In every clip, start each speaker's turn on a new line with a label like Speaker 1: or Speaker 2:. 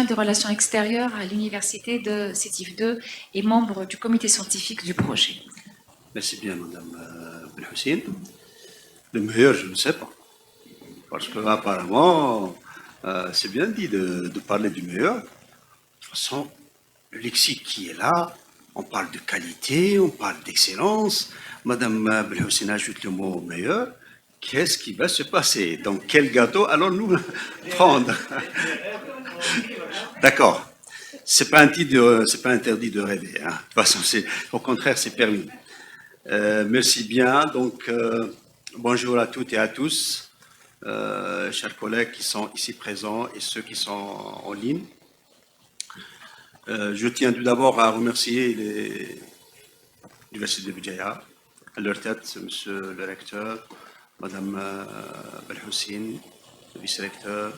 Speaker 1: de relations extérieures à l'université de Sétif 2 et membre du comité scientifique du projet.
Speaker 2: Merci bien, Madame Belhoussine. Le meilleur, je ne sais pas. Parce que apparemment, c'est bien dit de parler du meilleur. De toute façon, le lexique qui est là, on parle de qualité, on parle d'excellence. Madame Belhoussine ajoute le mot meilleur. Qu'est-ce qui va se passer? Donc, quel gâteau allons-nous prendre? D'accord. C'est pas interdit de rêver. Hein. De toute façon, au contraire, c'est permis. Merci bien. Donc, bonjour à toutes et à tous, chers collègues qui sont ici présents et ceux qui sont en ligne. Je tiens tout d'abord à remercier l'Université de Béjaïa, à leur tête, monsieur le recteur, madame Belhoussine, le vice-recteur,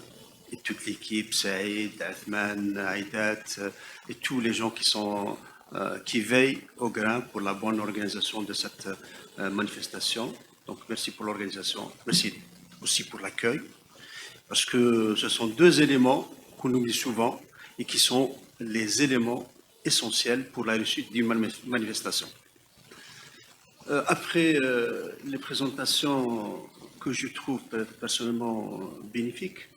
Speaker 2: et toute l'équipe, Saïd, Athman, Aïdat, et tous les gens qui veillent au grain pour la bonne organisation de cette manifestation. Donc, merci pour l'organisation, merci aussi pour l'accueil, parce que ce sont deux éléments qu'on oublie souvent et qui sont les éléments essentiels pour la réussite d'une manifestation. Après les présentations que je trouve personnellement bénéfiques,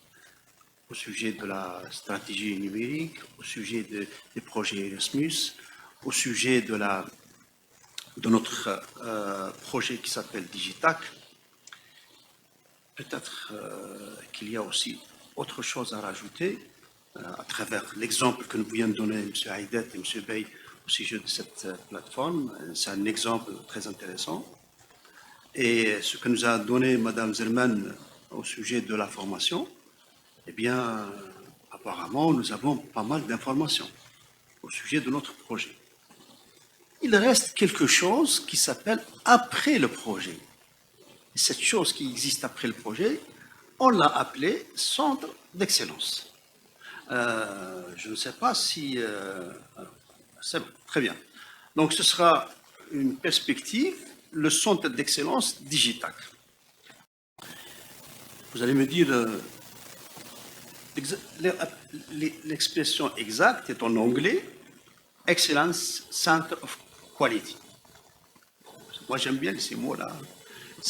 Speaker 2: au sujet de la stratégie numérique, au sujet des projets Erasmus, au sujet de notre projet qui s'appelle Digitac. Peut-être qu'il y a aussi autre chose à rajouter à travers l'exemple que nous venions de donner M. Haïdet et M. Bey au sujet de cette plateforme. C'est un exemple très intéressant. Et ce que nous a donné Mme Zerman au sujet de la formation, eh bien, apparemment, nous avons pas mal d'informations au sujet de notre projet. Il reste quelque chose qui s'appelle après le projet. Et cette chose qui existe après le projet, on l'a appelé centre d'excellence. Je ne sais pas si... c'est bon, très bien. Donc, ce sera une perspective, le centre d'excellence Digitac. Vous allez me dire... l'expression exacte est en anglais, Excellence Center of Quality. Moi, j'aime bien ces mots-là.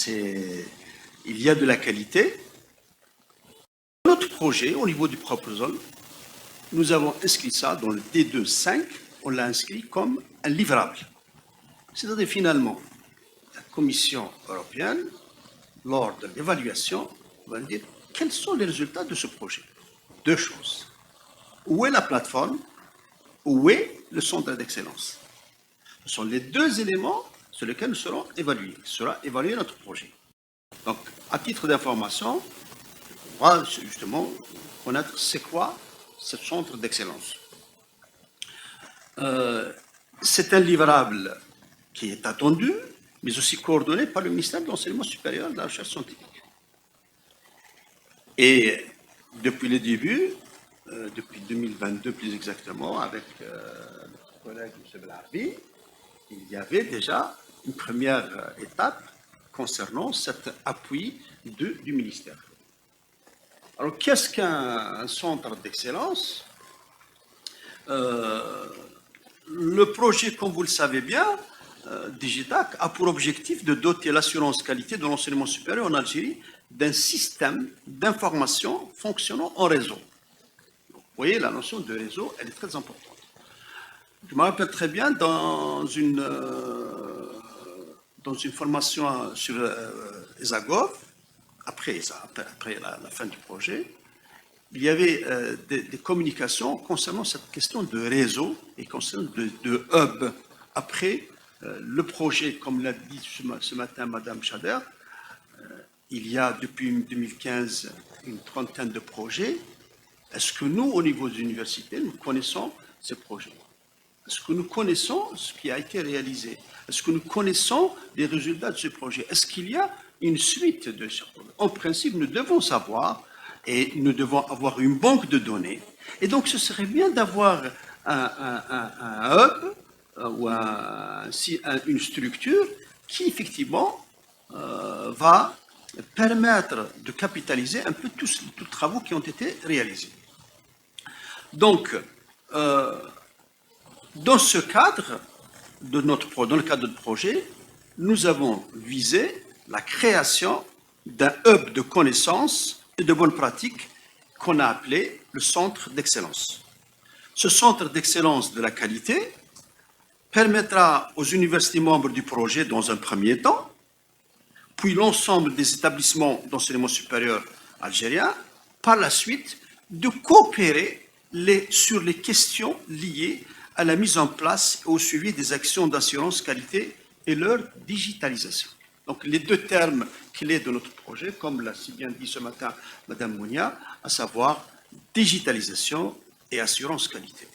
Speaker 2: Il y a de la qualité. Notre projet, au niveau du proposal, nous avons inscrit ça dans le D2.5, on l'a inscrit comme un livrable. C'est-à-dire, finalement, la Commission européenne, lors de l'évaluation, va dire quels sont les résultats de ce projet. Deux choses. Où est la plateforme? Où est le centre d'excellence? Ce sont les deux éléments sur lesquels nous serons évalués. Sera évalué notre projet. Donc, à titre d'information, on va justement connaître c'est quoi ce centre d'excellence. C'est un livrable qui est attendu, mais aussi coordonné par le ministère de l'Enseignement supérieur et de la Recherche scientifique. Et depuis le début, depuis 2022 plus exactement, avec notre collègue M. Belarbi, il y avait déjà une première étape concernant cet appui du ministère. Alors, qu'est-ce qu'un centre d'excellence? Le projet, comme vous le savez bien, Digitac a pour objectif de doter l'assurance qualité de l'enseignement supérieur en Algérie d'un système d'information fonctionnant en réseau. Vous voyez, la notion de réseau, elle est très importante. Je me rappelle très bien dans une formation sur ESAGOV, après la fin du projet, il y avait des communications concernant cette question de réseau et concernant de hub. Après le projet, comme l'a dit ce matin Madame Chader, il y a depuis 2015 une trentaine de projets. Est-ce que nous, au niveau de l'université, nous connaissons ces projets? Est-ce que nous connaissons ce qui a été réalisé? Est-ce que nous connaissons les résultats de ce projet? Est-ce qu'il y a une suite de ce projet? En principe, nous devons savoir et nous devons avoir une banque de données. Et donc, ce serait bien d'avoir un hub ou une structure qui, effectivement, va permettre de capitaliser un peu tous les travaux qui ont été réalisés. Donc, dans ce cadre, dans le cadre de notre projet, nous avons visé la création d'un hub de connaissances et de bonnes pratiques qu'on a appelé le centre d'excellence. Ce centre d'excellence de la qualité permettra aux universités membres du projet, dans un premier temps, puis l'ensemble des établissements d'enseignement supérieur algériens, par la suite, de coopérer sur les questions liées à la mise en place et au suivi des actions d'assurance qualité et leur digitalisation. Donc, les deux termes clés de notre projet, comme l'a si bien dit ce matin Mme Mounia, à savoir digitalisation et assurance qualité.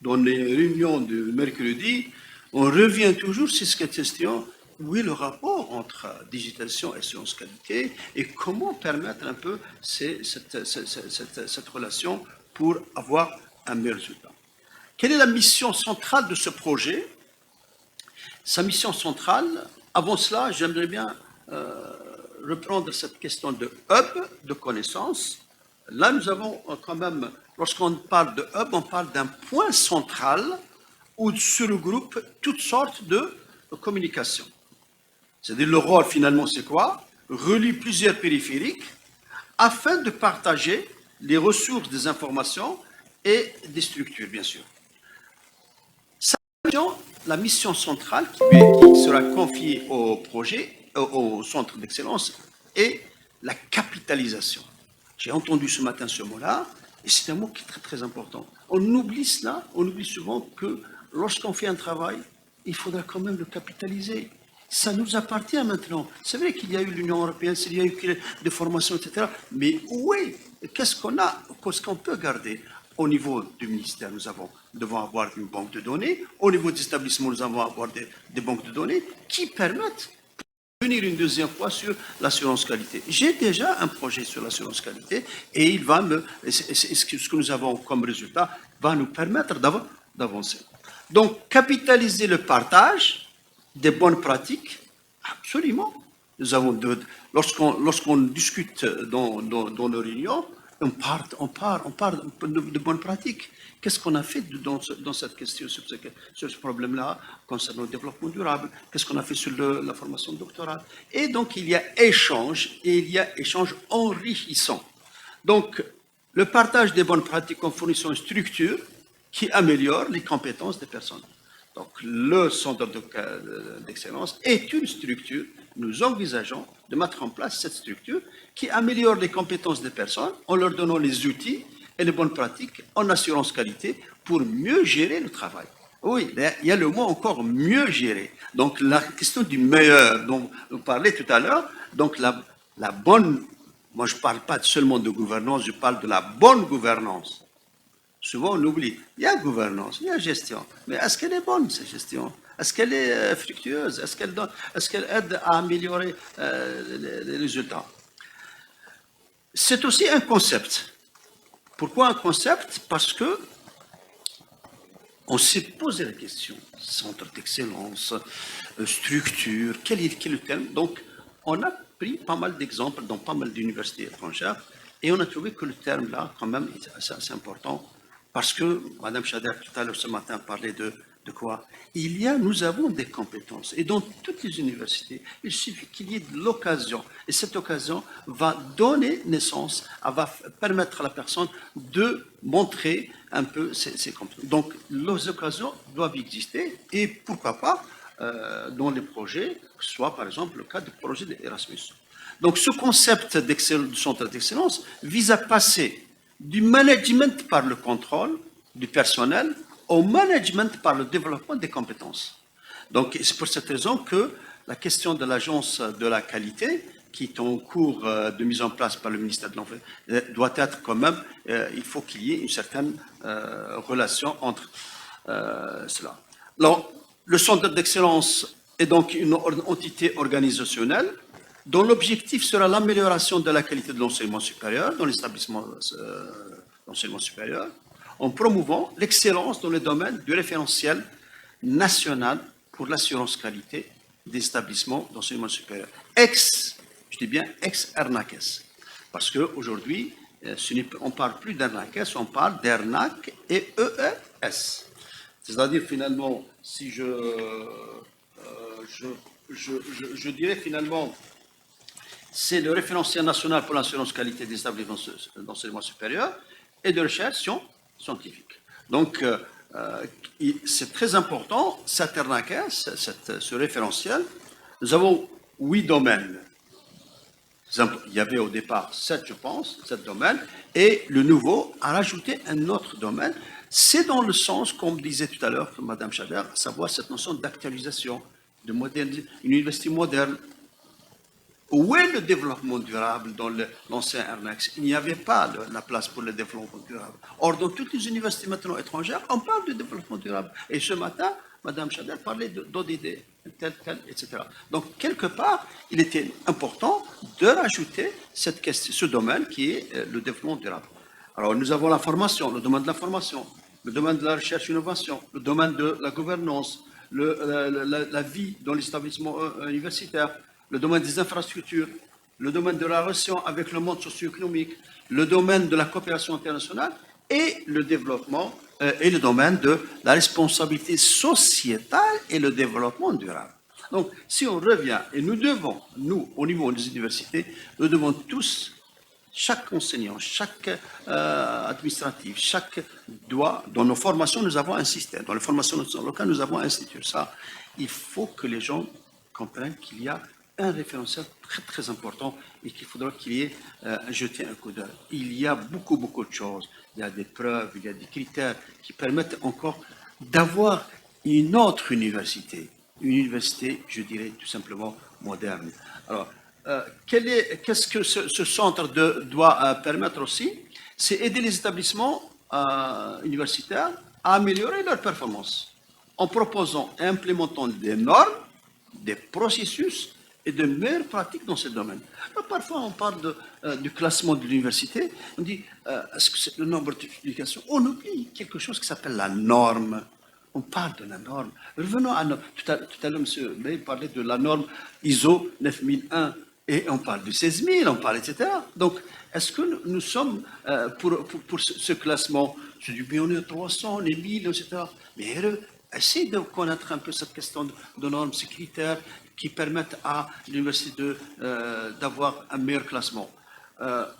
Speaker 2: Dans les réunions de mercredi, on revient toujours sur cette question, où est le rapport entre digitalisation et assurance qualité et comment permettre un peu cette relation pour avoir un meilleur résultat. Quelle est la mission centrale de ce projet? Sa mission centrale, avant cela, j'aimerais bien reprendre cette question de hub de connaissances. Là, nous avons quand même, lorsqu'on parle de hub, on parle d'un point central où se regroupent toutes sortes de communications. C'est-à-dire le rôle finalement, c'est quoi? Relier plusieurs périphériques afin de partager les ressources des informations et des structures, bien sûr. La mission centrale qui sera confiée au projet, au centre d'excellence, est la capitalisation. J'ai entendu ce matin ce mot-là, et c'est un mot qui est très très important. On oublie cela, on oublie souvent que lorsqu'on fait un travail, il faudra quand même le capitaliser. Ça nous appartient maintenant. C'est vrai qu'il y a eu l'Union européenne, il y a eu des formations, etc. Mais où est? Qu'est-ce qu'on a? Qu'est-ce qu'on peut garder? Au niveau du ministère, nous devons avoir une banque de données. Au niveau des établissements, nous devons avoir des banques de données qui permettent de venir une deuxième fois sur l'assurance qualité. J'ai déjà un projet sur l'assurance qualité et il va ce que nous avons comme résultat va nous permettre d'avancer. Donc, capitaliser le partage des bonnes pratiques, absolument. Nous avons lorsqu'on discute dans nos réunions, on parle de bonnes pratiques. Qu'est-ce qu'on a fait dans cette question, sur ce problème-là, concernant le développement durable? Qu'est-ce qu'on a fait sur la formation doctorale? Et donc, il y a échange, et il y a échange enrichissant. Donc, le partage des bonnes pratiques en fournissant une structure qui améliore les compétences des personnes. Donc, le centre d'excellence est une structure. Nous envisageons de mettre en place cette structure qui améliore les compétences des personnes en leur donnant les outils et les bonnes pratiques en assurance qualité pour mieux gérer le travail. Oui, il y a le mot encore mieux gérer. Donc, la question du meilleur dont vous parlez tout à l'heure, donc la bonne, moi je ne parle pas seulement de gouvernance, je parle de la bonne gouvernance. Souvent, on oublie. Il y a gouvernance, il y a gestion. Mais est-ce qu'elle est bonne, cette gestion? Est-ce qu'elle est fructueuse? Est-ce qu'elle aide à améliorer les résultats? C'est aussi un concept. Pourquoi un concept? Parce que on s'est posé la question. Centre d'excellence, structure, quel est le thème? Donc, on a pris pas mal d'exemples dans pas mal d'universités étrangères et on a trouvé que le terme là, quand même, c'est assez important. Parce que Mme Chader, tout à l'heure ce matin, parlait de quoi? Nous avons des compétences. Et dans toutes les universités, il suffit qu'il y ait de l'occasion. Et cette occasion va donner naissance, va permettre à la personne de montrer un peu ses compétences. Donc, les occasions doivent exister. Et pourquoi pas, dans les projets, soit par exemple le cas du projet d'Erasmus. Donc, ce concept de centre d'excellence vise à passer du management par le contrôle du personnel au management par le développement des compétences. Donc, c'est pour cette raison que la question de l'agence de la qualité, qui est en cours de mise en place par le ministère de l'Enfant, doit être quand même, il faut qu'il y ait une certaine relation entre cela. Alors, le centre d'excellence est donc une entité organisationnelle dont l'objectif sera l'amélioration de la qualité de l'enseignement supérieur dans l'établissement d'enseignement supérieur, en promouvant l'excellence dans le domaine du référentiel national pour l'assurance qualité des établissements d'enseignement supérieur. Je dis bien ex-ERNAQES, parce qu'aujourd'hui, on ne parle plus d'Ernakes, on parle d'Ernak et EES. C'est-à-dire, finalement, si je dirais finalement, c'est le référentiel national pour l'assurance qualité des établissements d'enseignement supérieur et de recherche scientifique. Donc, c'est très important, cet Ernak, ce référentiel. Nous avons 8 domaines. Il y avait au départ 7, je pense, 7 domaines, et le nouveau a rajouté un autre domaine. C'est dans le sens, comme disait tout à l'heure Mme Chader, à savoir cette notion d'actualisation, de modernisation, une université moderne. Où est le développement durable dans l'ancien Ernak? Il n'y avait pas la place pour le développement durable. Or, dans toutes les universités maintenant étrangères, on parle de développement durable. Et ce matin, Mme Chader parlait d'ODD, tel, etc. Donc, quelque part, il était important de rajouter ce domaine qui est le développement durable. Alors, nous avons la formation, le domaine de la formation, le domaine de la recherche-innovation, le domaine de la gouvernance, la vie dans les établissements universitaires, le domaine des infrastructures, le domaine de la relation avec le monde socio-économique, le domaine de la coopération internationale et le développement et le domaine de la responsabilité sociétale et le développement durable. Donc, si on revient, et nous devons, nous, au niveau des universités, nous devons tous, chaque enseignant, chaque administratif, chaque doit, dans nos formations, nous avons un système. Dans les formations locales, nous avons un institut. Ça, il faut que les gens comprennent qu'il y a un référentiel très, très important et qu'il faudra qu'il y ait jeté un coup d'œil. Il y a beaucoup, beaucoup de choses. Il y a des preuves, il y a des critères qui permettent encore d'avoir une autre université. Une université, je dirais, tout simplement moderne. Alors, qu'est-ce que ce centre doit permettre aussi? C'est aider les établissements universitaires à améliorer leur performance en proposant et implémentant des normes, des processus et de meilleures pratiques dans ce domaine. Alors, parfois, on parle du classement de l'université, on dit, est-ce que c'est le nombre de publications? On oublie quelque chose qui s'appelle la norme. On parle de la norme. Revenons à tout à l'heure, M. May parlait de la norme ISO 9001, et on parle du 16000, on parle, etc. Donc, est-ce que nous sommes pour ce classement? Je dis, mais on est 300, on est 1000, etc. Mais essayez de connaître un peu cette question de normes, ces critères qui permettent à l'université d'avoir un meilleur classement.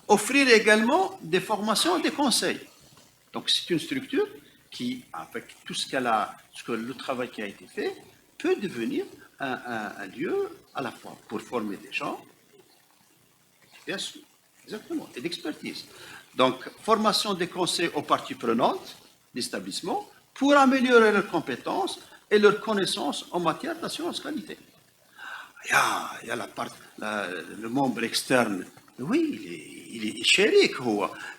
Speaker 2: Offrir également des formations et des conseils. Donc, c'est une structure qui, avec tout le travail qui a été fait, peut devenir un lieu à la fois pour former des gens, bien sûr, exactement, et d'expertise. Donc, formation des conseils aux parties prenantes d'établissement pour améliorer leurs compétences et leurs connaissances en matière d'assurance qualité. Il y a le membre externe, oui, il est chérik,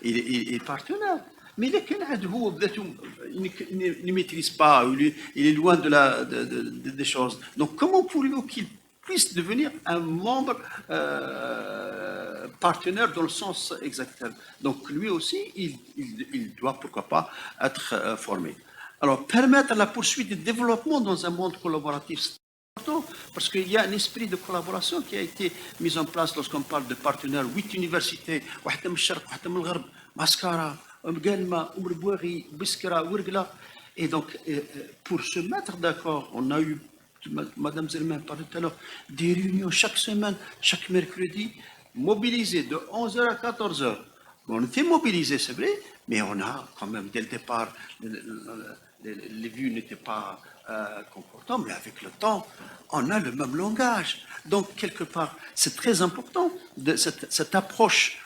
Speaker 2: il est partenaire. Mais il ne maîtrise pas, il est loin des choses. Donc, comment voulez-vous qu'il puisse devenir un membre partenaire dans le sens exact? Donc, lui aussi, il doit, pourquoi pas, être formé. Alors, permettre la poursuite du développement dans un monde collaboratif, c'est important, parce qu'il y a un esprit de collaboration qui a été mis en place lorsqu'on parle de partenaires. 8 universités, Mascara, et donc, pour se mettre d'accord, on a eu, Mme Zermain parlait tout à l'heure, des réunions chaque semaine, chaque mercredi, mobilisées de 11h à 14h. On était mobilisés, c'est vrai, mais on a quand même, dès le départ, les vues n'étaient pas concordantes, mais avec le temps, on a le même langage. Donc, quelque part, c'est très important, cette approche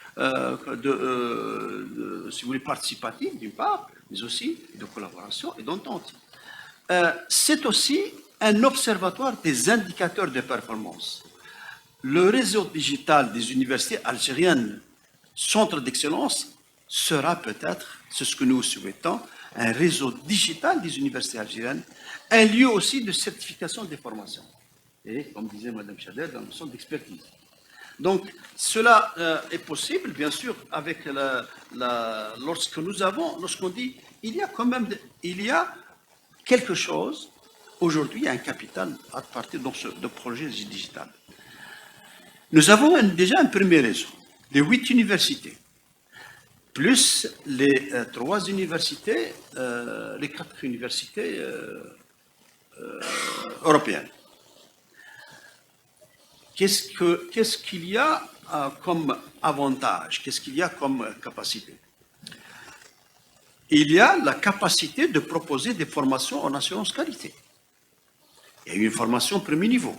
Speaker 2: si vous voulez, participative d'une part, mais aussi de collaboration et d'entente. C'est aussi un observatoire des indicateurs de performance. Le réseau digital des universités algériennes, centre d'excellence, sera peut-être, c'est ce que nous souhaitons, un réseau digital des universités algériennes, un lieu aussi de certification des formations. Et, comme disait Mme Chader, dans le centre d'expertise. Donc, cela est possible, bien sûr, avec lorsqu'on dit, il y a quand même, il y a quelque chose, aujourd'hui, un capital à partir de projet digital. Nous avons déjà un premier réseau, les 8 universités. plus les 3 universités, les 4 universités européennes. Qu'est-ce qu'il y a comme avantage? Qu'est-ce qu'il y a comme capacité? Il y a la capacité de proposer des formations en assurance qualité. Il y a eu une formation premier niveau,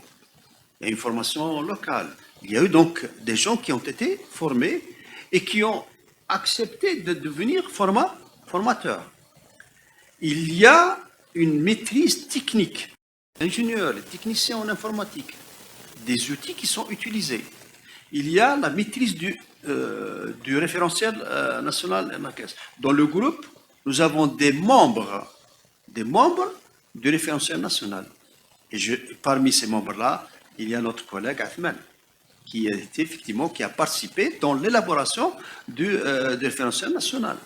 Speaker 2: il y a une formation locale. Il y a eu donc des gens qui ont été formés et qui ont accepté de devenir formateurs. Il y a une maîtrise technique, ingénieurs, les techniciens en informatique, des outils qui sont utilisés. Il y a la maîtrise du référentiel national MACS. Dans le groupe, nous avons des membres du référentiel national. Et parmi ces membres-là, il y a notre collègue Athman, qui a participé dans l'élaboration du référentiel national.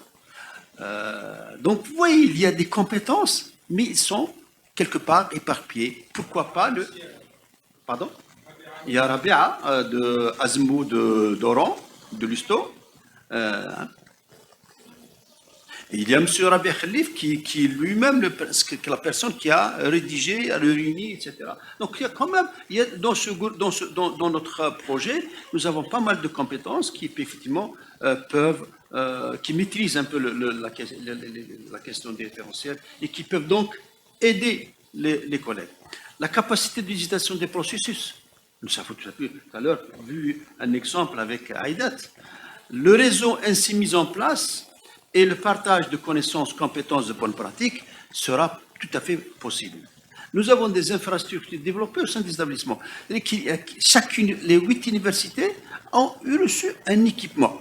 Speaker 2: Donc, vous voyez, il y a des compétences, mais ils sont quelque part éparpillés. Pourquoi pas le... Pardon? Il y a Rabia de Azmou d'Oran, de Lusto. Il y a M. Rabia Khalif qui lui-même la personne qui a rédigé, a réuni, etc. Donc il y a quand même, dans notre projet, nous avons pas mal de compétences qui effectivement qui maîtrisent un peu la question des référentiels et qui peuvent donc aider les collègues. La capacité d'utilisation des processus. Nous avons tout à l'heure vu un exemple avec Aïdat. Le réseau ainsi mis en place et le partage de connaissances, compétences, de bonnes pratiques sera tout à fait possible. Nous avons des infrastructures développées au sein des établissements. Les 8 universités ont reçu un équipement,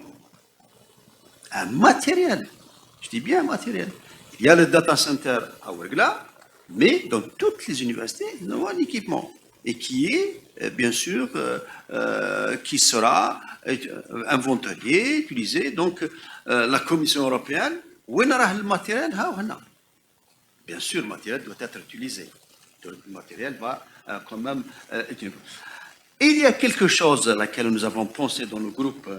Speaker 2: un matériel. Je dis bien un matériel. Il y a le data center à Ouargla, mais dans toutes les universités, nous avons un équipement. Et qui est, bien sûr, qui sera inventorié, utilisé. Donc, la Commission européenne, où est le matériel? Bien sûr, le matériel doit être utilisé. Le matériel va quand même être utilisé. Et il y a quelque chose à laquelle nous avons pensé dans le groupe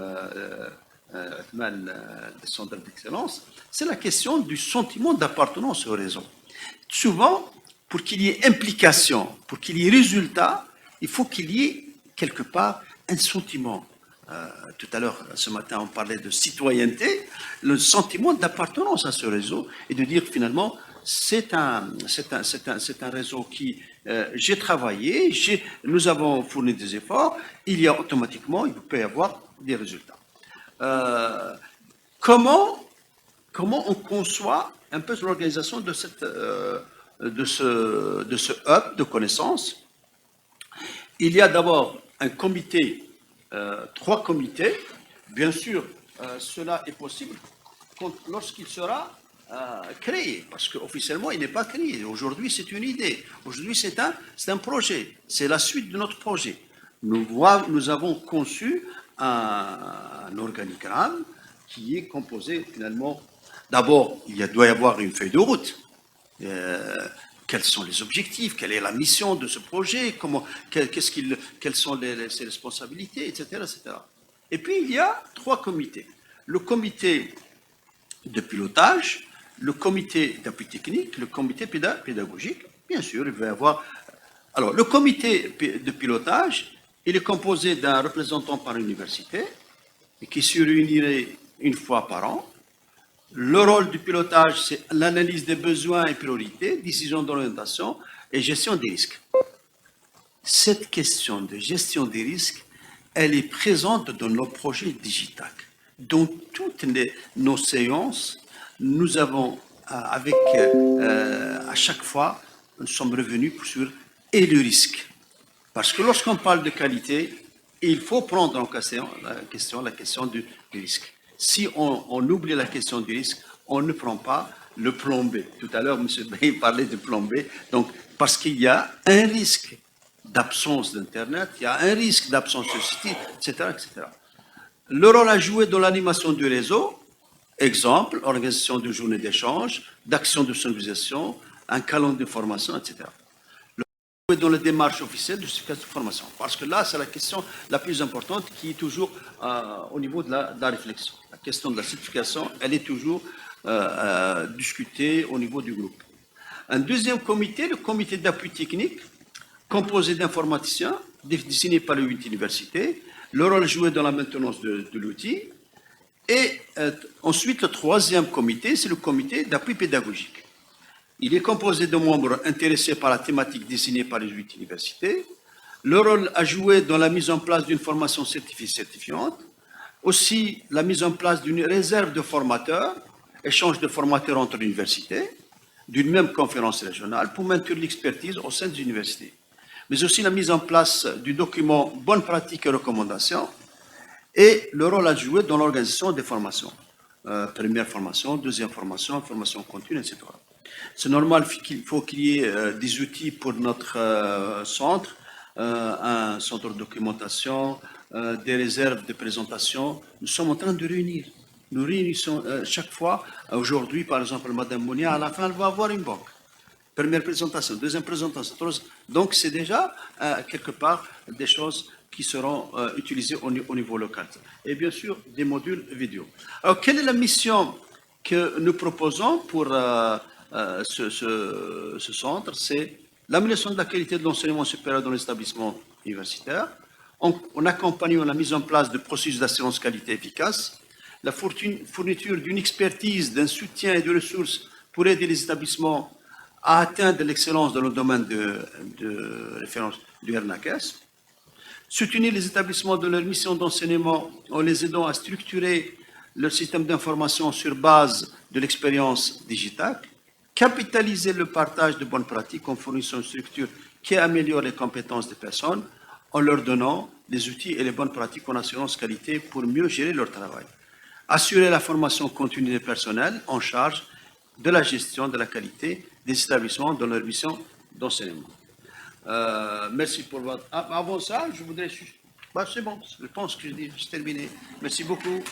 Speaker 2: des centres d'excellence, c'est la question du sentiment d'appartenance au réseau. Souvent, pour qu'il y ait implication, pour qu'il y ait résultat, il faut qu'il y ait quelque part un sentiment. Tout à l'heure, ce matin, on parlait de citoyenneté, le sentiment d'appartenance à ce réseau et de dire finalement, c'est un réseau qui, j'ai travaillé, nous avons fourni des efforts, il y a automatiquement, il peut y avoir des résultats. Comment on conçoit un peu l'organisation de ce hub de connaissances? Il y a d'abord un comité, 3 comités. Bien sûr, cela est possible lorsqu'il sera créé, parce qu'officiellement, il n'est pas créé. Aujourd'hui, c'est une idée. Aujourd'hui, c'est un projet. C'est la suite de notre projet. Nous avons conçu un organigramme qui est composé finalement. D'abord, doit y avoir une feuille de route. Quels sont les objectifs, quelle est la mission de ce projet, quelles sont ses responsabilités, etc., etc. Et puis, il y a 3 comités. Le comité de pilotage, le comité d'appui technique, le comité pédagogique. Bien sûr, il va y avoir... Alors, le comité de pilotage, il est composé d'un représentant par université et qui se réunirait une fois par an. Le rôle du pilotage, c'est l'analyse des besoins et priorités, décision d'orientation et gestion des risques. Cette question de gestion des risques, elle est présente dans nos projets Digitac. Dans toutes nos séances, nous avons, à chaque fois, nous sommes revenus sur le risque. Parce que lorsqu'on parle de qualité, il faut prendre en question la question du risque. Si on oublie la question du risque, on ne prend pas le plan B. Tout à l'heure, M. Bey parlait de plan B. Donc, parce qu'il y a un risque d'absence d'Internet, il y a un risque d'absence de site, etc., etc. Le rôle à jouer dans l'animation du réseau, exemple, organisation de journées d'échange, d'action de sensibilisation, un calendrier de formation, etc. dans la démarche officielle de certification de formation. Parce que là, c'est la question la plus importante qui est toujours au niveau de la réflexion. La question de la certification, elle est toujours discutée au niveau du groupe. Un deuxième comité, le comité d'appui technique, composé d'informaticiens désignés par les 8 universités, le rôle joué dans la maintenance de l'outil. Et ensuite, le troisième comité, c'est le comité d'appui pédagogique. Il est composé de membres intéressés par la thématique désignée par les 8 universités, le rôle à jouer dans la mise en place d'une formation certifiante, aussi la mise en place d'une réserve de formateurs, échange de formateurs entre universités, d'une même conférence régionale pour maintenir l'expertise au sein des universités, mais aussi la mise en place du document bonnes pratiques et recommandations et le rôle à jouer dans l'organisation des formations, première formation, deuxième formation, formation continue, etc. C'est normal qu'il faut qu'il y ait des outils pour notre centre, un centre de documentation, des réserves de présentation. Nous sommes en train de réunir. Nous réunissons chaque fois. Aujourd'hui, par exemple, Madame Mounia, à la fin, elle va avoir une banque. Première présentation, deuxième présentation, troisième. Donc, c'est déjà, quelque part, des choses qui seront utilisées au niveau local. Et bien sûr, des modules vidéo. Alors, quelle est la mission que nous proposons pour ce centre? C'est l'amélioration de la qualité de l'enseignement supérieur dans les établissements universitaires, en accompagnant la mise en place de processus d'assurance qualité efficace, la fourniture d'une expertise, d'un soutien et de ressources pour aider les établissements à atteindre l'excellence dans le domaine de référence du RNACS, soutenir les établissements dans leur mission d'enseignement en les aidant à structurer leur système d'information sur base de l'expérience digitale, capitaliser le partage de bonnes pratiques en fournissant une structure qui améliore les compétences des personnes en leur donnant les outils et les bonnes pratiques en assurance qualité pour mieux gérer leur travail. Assurer la formation continue des personnels en charge de la gestion de la qualité des établissements dans leur mission d'enseignement. Merci pour votre... avant ça, je voudrais... c'est bon, je pense que j'ai terminé. Merci beaucoup.